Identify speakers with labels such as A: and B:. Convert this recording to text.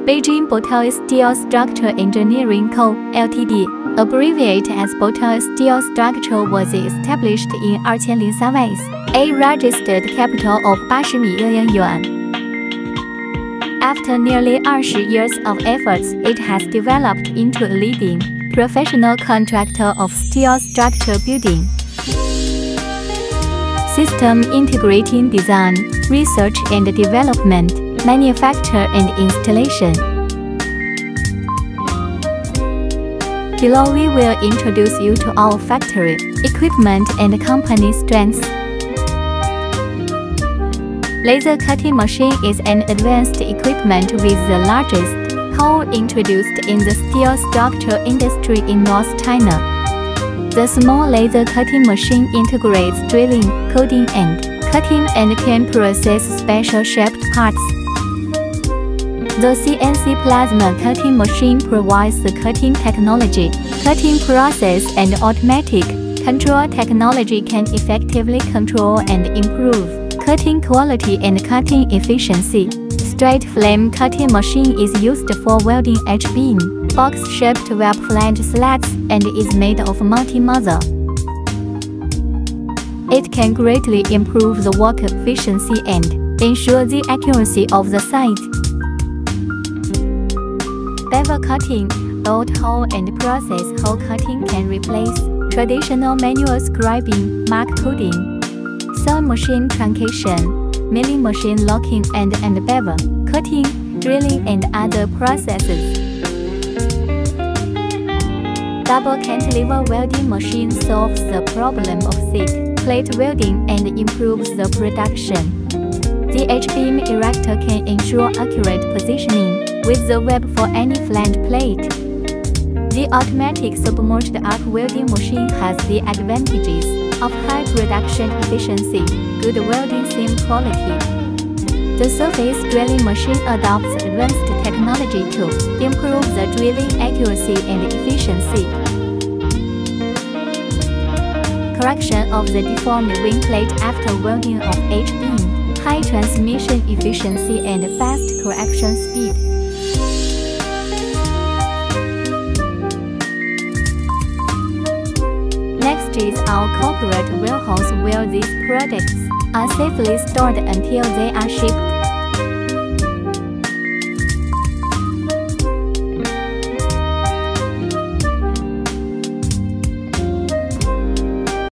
A: Beijing Botai Steel Structure Engineering Co., Ltd., abbreviate as Botai Steel Structure, was established in 2003 with a registered capital of 80 million yuan. After nearly 20 years of efforts, it has developed into a leading professional contractor of steel structure building. System integrating design, research and development, manufacture and installation. Below we will introduce you to our factory, equipment and company strengths. Laser cutting machine is an advanced equipment with the largest hole introduced in the steel structure industry in North China. The small laser cutting machine integrates drilling, coating and cutting and can process special shaped parts. The CNC plasma cutting machine provides the cutting technology, cutting process and automatic control technology can effectively control and improve cutting quality and cutting efficiency. Straight flame cutting machine is used for welding H-beam, box-shaped web flange slats and is made of multi-mother. It can greatly improve the work efficiency and ensure the accuracy of the site. Bevel cutting, bolt hole and process hole cutting can replace traditional manual scribing, mark coding, saw machine truncation, milling machine locking and bevel cutting, drilling and other processes. Double cantilever welding machine solves the problem of thick plate welding and improves the production. The H-beam erector can ensure accurate positioning with the web for any flange plate. The automatic submerged arc welding machine has the advantages of high production efficiency, good welding seam quality. The surface drilling machine adopts advanced technology to improve the drilling accuracy and efficiency. Correction of the deformed wing plate after welding of H-beam, high transmission efficiency and fast correction speed. Next is our corporate warehouse where these products are safely stored until they are shipped.